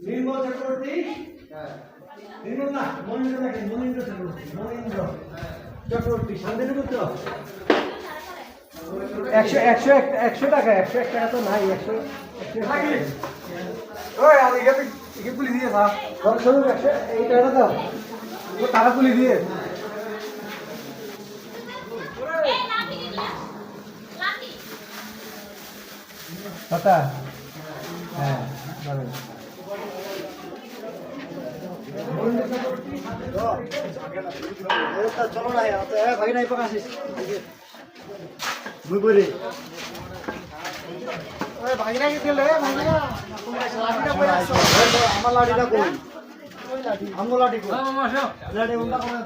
নির্মল চক্রবর্তী নির্মল না মনীন্দ্র দেখেন মনীন্দ্র চক্রবর্তী শান্তিপুত্র 100 টাকা 101 টাকা তো নাই 100 ওই আমি একে পুলি দিয়ে থাক শুরু 100 এই টাকাটা দাও ও টাকা পুলি দিয়ে কথা হ্যাঁ বলেন চলো না ভাই নাই পাকাছিস মুই বলি ওই ভাগিনা কি দিলে ভাগিনা লাঠিটা কই আসছো আমার লাঠিটা কই আমগো লাঠি কই মামা আসো লাঠি উন্ডা করে